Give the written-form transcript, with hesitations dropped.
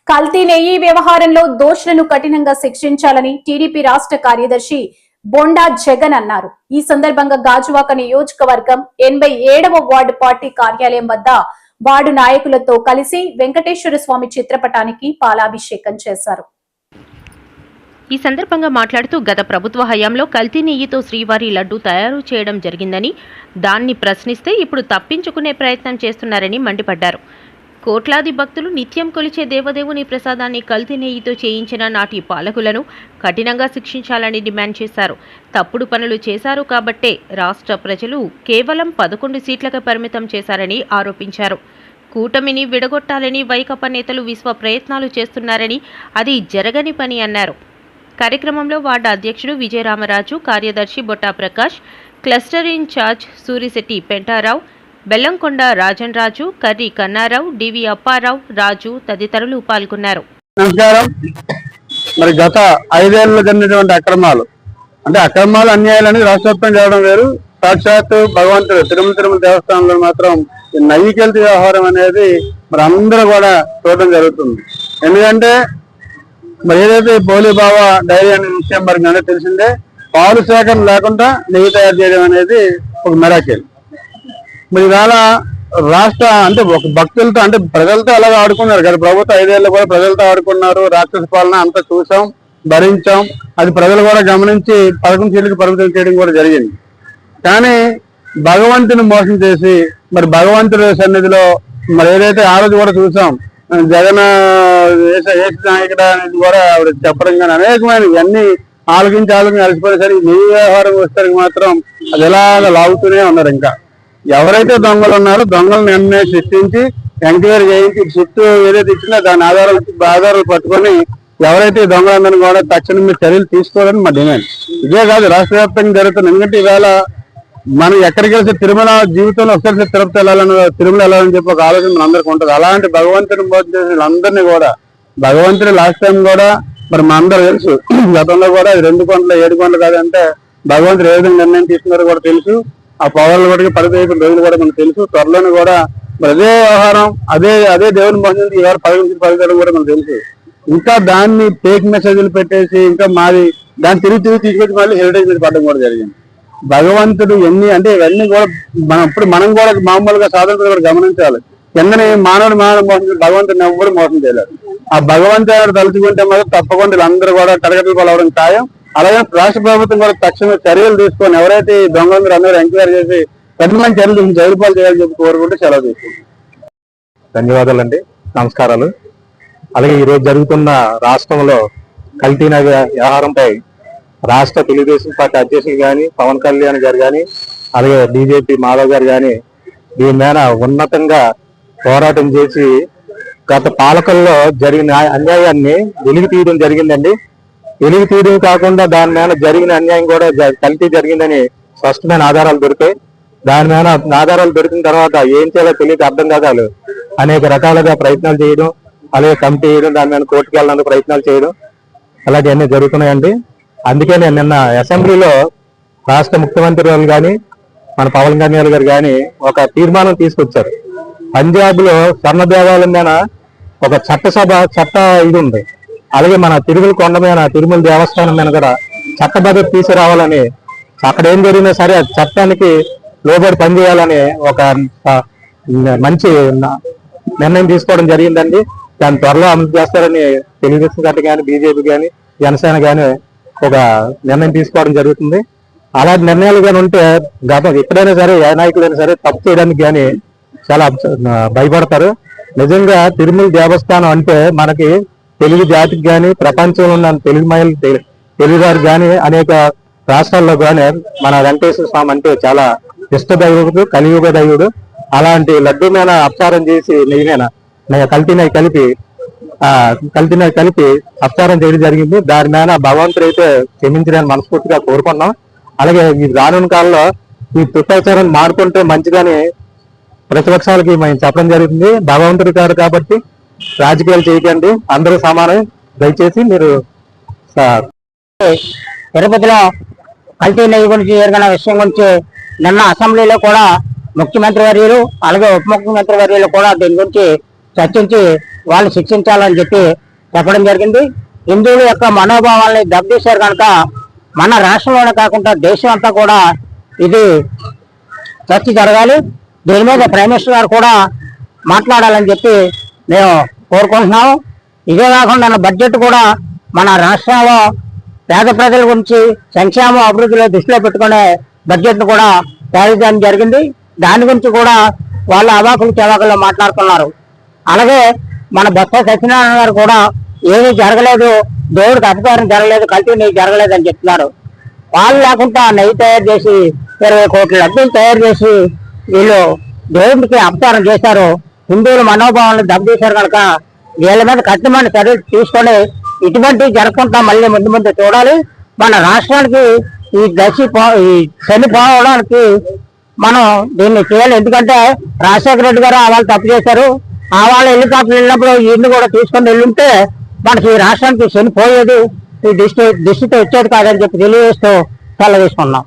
కల్తీ నెయ్యి వ్యవహారంలో దోషులను కఠినంగా శిక్షించాలని టీడీపీ రాష్ట్ర కార్యదర్శి బొండా జగన్ అన్నారు. ఈ సందర్భంగా గాజువాక నియోజకవర్గం 87వ వార్డు పార్టీ కార్యాలయం వద్ద వార్డు నాయకులతో కలిసి వెంకటేశ్వర స్వామి చిత్రపటానికి పాలాభిషేకం చేశారు. ఈ సందర్భంగా మాట్లాడుతూ గత ప్రభుత్వ హయాంలో కల్తీ నెయ్యితో శ్రీవారి లడ్డు తయారు చేయడం జరిగిందని, దాన్ని ప్రశ్నిస్తే ఇప్పుడు తప్పించుకునే ప్రయత్నం చేస్తున్నారని మండిపడ్డారు. కోట్లాది భక్తులు నిత్యం కొలిచే దేవదేవుని ప్రసాదాన్ని కల్తీ నెయ్యితో చేయించిన నాటి పాలకులను కఠినంగా శిక్షించాలని డిమాండ్ చేశారు. తప్పుడు పనులు చేశారు కాబట్టే రాష్ట్ర ప్రజలు కేవలం 11 సీట్లకు పరిమితం చేశారని ఆరోపించారు. కూటమిని విడగొట్టాలని వైకాపా నేతలు విశ్వ ప్రయత్నాలు చేస్తున్నారని, అది జరగని పని అన్నారు. కార్యక్రమంలో వార్డు అధ్యక్షుడు విజయరామరాజు, కార్యదర్శి బొట్టా ప్రకాష్, క్లస్టర్ ఇన్ఛార్జ్ సూరిశెట్టి పెంటారావు, బెల్లంకొండ రాజన్ రాజు, కర్రి కన్నారావు, డివి అప్పారావు, రాజు తదితరులు పాల్గొన్నారు. నమస్కారం. మరి గత 5 ఏళ్లలో జరిగినటువంటి అక్రమాలు అన్యాయాలని రాష్ట్ర వ్యాప్తంగా చేయడం వేరు. సాక్షాత్తు భగవంతుడు తిరుమల దేవస్థానంలో మాత్రం నైవేద్య వ్యవహారం అనేది మరి అందరూ కూడా చూడడం జరుగుతుంది. ఎందుకంటే మరి ఏదైతే పోలీబావ డైరీ అనే విషయం మరి అందరూ తెలిసిందే. పాలు సేకరణ లేకుండా నెయ్యి తయారు చేయడం అనేది ఒక మెరాకిల్. మరి ఇవాళ రాష్ట్ర ఒక భక్తులతో ప్రజలతో అలాగే ఆడుకున్నారు కదా. ప్రభుత్వం 5 ఏళ్ళు కూడా ప్రజలతో ఆడుకున్నారు. రాక్షస పాలన అంతా చూసాం, భరించాం. అది ప్రజలు కూడా గమనించి 11 సీట్లకు పరిమితం చేయడం కూడా జరిగింది. కానీ భగవంతుని మోసం చేసి మరి భగవంతుడి సన్నిధిలో మరి ఏదైతే ఆ రోజు కూడా చూసాం, జగన్ నాయకుడు అనేది కూడా ఆవిడ చెప్పడం కానీ అనేకమైన ఇవన్నీ ఆలోచించి అలసిపోయిన సరే నెయ్యి వ్యవహారం వచ్చేసరికి మాత్రం అది ఎలాగ లాగుతూనే ఉన్నారు. ఇంకా ఎవరైతే దొంగలు ఉన్నారో దొంగలను వెంటనే సృష్టించి ఎంక్వైరీ చేయించి చుట్టూ ఏదైతే ఇచ్చినా దాని ఆధారాలు పట్టుకొని ఎవరైతే దొంగలందరినీ కూడా తక్షణం చర్యలు తీసుకోవాలని మా డిమాండ్. ఇదే కాదు, రాష్ట్ర వ్యాప్తంగా జరుగుతుంది. ఎందుకంటే ఈవేళ మనం ఎక్కడికి వెళ్తే తిరుమల జీవితంలో ఒకసారి తిరుపతి వెళ్ళాలని చెప్పి ఒక ఆలోచన మన అందరికీ ఉంటుంది. అలాంటి భగవంతుని మోసం చేసిన వీళ్ళందరినీ కూడా భగవంతుని లాస్ట్ టైం కూడా మరి మా అందరూ తెలుసు. గతంలో కూడా 2 కొండలు 7 కొండలు కాదంటే భగవంతుడు ఏ విధంగా నిర్ణయం తీసుకున్నారో కూడా తెలుసు. ఆ పవర్లు కూడా 15 రోజులు కూడా మనకు తెలుసు. త్వరలోనే కూడా మరి అదే వ్యవహారం అదే దేవుని మోసం ఈవేళ 10 కూడా మనకు తెలుసు. ఇంకా దాన్ని ఫేక్ మెసేజ్లు పెట్టేసి ఇంకా దాన్ని తిరిగి తీసుకొచ్చి మళ్ళీ హెరిటేజ్ మీద పడడం కూడా జరిగింది. భగవంతుడు ఇవన్నీ కూడా మనం కూడా మామూలుగా సాధారణ కూడా గమనించాలి. కిందని మానవుడు మోసం భగవంతుడిని ఎవ్వరు మోసం చేయలేరు. ఆ భగవంతుడు తలుచుకుంటే మాత్రం తప్పకుండా వీళ్ళందరూ కూడా కడగట్లు పాలవడం ఖాయం. అలాగే రాష్ట్ర ప్రభుత్వం కూడా తక్షణ చర్యలు తీసుకొని ఎవరైతే దొంగలందరూ అందరూ ఎంక్వైరీ చేసి కఠినమైన చర్యలు జైలు పాలు చేయాలని చెప్పి కోరుకుంటే సెలవు తీసుకుంటాం. ధన్యవాదాలండి, నమస్కారాలు. అలాగే ఈరోజు జరుగుతున్న రాష్ట్రంలో కల్తీ వ్యవహారంపై రాష్ట్ర తెలుగుదేశం పార్టీ అధ్యక్షులు కానీ, పవన్ కళ్యాణ్ గారు కానీ, అలాగే బీజేపీ మాధవ్ గారు కానీ దీని మీద ఉన్నతంగా పోరాటం చేసి గత పాలకుల్లో జరిగిన అన్యాయాన్ని వెలికి తీయడం జరిగిందండి. వెలికి తీయడం కాకుండా దాని మీద జరిగిన అన్యాయం కూడా కల్తీ జరిగిందని స్పష్టమైన ఆధారాలు దొరికాయి. దాని మీద ఆధారాలు దొరికిన తర్వాత ఏం చేయాలో తెలియక అర్థం కాదాలు అనేక రకాలుగా ప్రయత్నాలు చేయడం, అలాగే కమిటీ చేయడం, దాని మీద కోర్టుకు వెళ్ళడానికి ప్రయత్నాలు చేయడం అలాగే అన్నీ జరుగుతున్నాయండి. అందుకే నేను నిన్న అసెంబ్లీలో రాష్ట్ర ముఖ్యమంత్రి వాళ్ళు కానీ మన పవన్ కళ్యాణ్ గారు కానీ ఒక తీర్మానం తీసుకొచ్చారు. పంజాబ్ లో స్వర్ణ దేవాలయం మీద ఒక చట్ట ఇది ఉంది. అలాగే మన తిరుమల కొండ మీద తిరుమల దేవస్థానం మీద కూడా చట్టబద్ధత తీసుకురావాలని, అక్కడ ఏం జరిగినా సరే చట్టానికి లోబడి పనిచేయాలని ఒక మంచి నిర్ణయం తీసుకోవడం జరిగిందండి. దాన్ని త్వరలో అమలు చేస్తారని తెలుగుదేశం పార్టీ కానీ, బీజేపీ కానీ, జనసేన కానీ ఒక నిర్ణయం తీసుకోవడం జరుగుతుంది. అలాంటి నిర్ణయాలు కానీ ఉంటే ఎప్పుడైనా సరే ఏ నాయకుడైనా సరే తప్పు చేయడానికి కానీ చాలా భయపడతారు. నిజంగా తిరుమల దేవస్థానం అంటే మనకి తెలుగు జాతికి కానీ, ప్రపంచంలో ఉన్న తెలుగువారికి కానీ, అనేక రాష్ట్రాల్లో కానీ మన వెంకటేశ్వర స్వామి అంటే చాలా ఇష్ట దైవుడు, కలియుగ దైవుడు. అలాంటి లడ్డు మీద అపచారం చేసి నెయ్యి మీద కల్తీ నెయ్యి కలిపి అపచారం చేయడం జరిగింది. దాని మీద భగవంతుడు అయితే క్షమించడానికి మనస్ఫూర్తిగా కోరుకున్నాం. అలాగే ఈ రానున్న కాలంలో ఈ దుష్టాచారం మారుకుంటే మంచిదని ప్రతిపక్షాలకి మేము చెప్పడం జరుగుతుంది. భగవంతుడు గారు కాబట్టి రాజకీయాలు చేయకండి, అందరూ సమానం. దయచేసి మీరు తిరుపతిలో కల్తీ నెయ్యి గురించి జరిగిన విషయం గురించి నిన్న అసెంబ్లీలో కూడా ముఖ్యమంత్రి వర్యులు అలాగే ఉప ముఖ్యమంత్రి వర్యులు కూడా దీని గురించి చర్చించి వాళ్ళు శిక్షించాలని చెప్పి చెప్పడం జరిగింది. హిందువుల యొక్క మనోభావాల్ని దెబ్బతీశారు కనుక మన రాష్ట్రంలోనే కాకుండా దేశం అంతా కూడా ఇది చర్చ జరగాలి. దీని మీద ప్రైమ్ మినిస్టర్ గారు కూడా మాట్లాడాలని చెప్పి మేము కోరుకుంటున్నాము. ఇదే కాకుండా బడ్జెట్ కూడా మన రాష్ట్రంలో పేద ప్రజల గురించి సంక్షేమ అభివృద్ధిలో దృష్టిలో పెట్టుకునే బడ్జెట్ ను కూడా తయారు చేయడం జరిగింది. దాని గురించి కూడా వాళ్ళ అవాకులు చవాకుల్లో మాట్లాడుతున్నారు. అలాగే మన బొత్స సత్యనారాయణ గారు కూడా ఏమీ జరగలేదు, దేవుడికి అపకారం జరగలేదు, కల్తీ నెయ్యి జరగలేదు అని చెప్తున్నారు. పాలు లేకుండా నెయ్యి తయారు చేసి 20 కోట్ల లడ్డూలు తయారు చేసి వీళ్ళు దేవుడికి అపకారం చేశారు. హిందువుల మనోభావాలను దెబ్బతీశారు కనుక వీళ్ళ మీద కఠినమైన చర్యలు తీసుకొని ఇటువంటి జరగకుండా మళ్ళీ ముందు ముందు చూడాలి. మన రాష్ట్రానికి ఈ శని పోవడానికి మనం దీన్ని చేయాలి. ఎందుకంటే రాజశేఖర రెడ్డి గారు వాళ్ళు తప్పు చేశారు. వాళ్ళ హెలికాప్టర్ వెళ్ళినప్పుడు ఇల్లు కూడా తీసుకొని వెళ్ళుంటే మనకి ఈ రాష్ట్రానికి శని పోయేది, ఈ దృష్టితో వచ్చేది కాదని చెప్పి తెలియజేస్తూ సెలవు తీసుకున్నాం.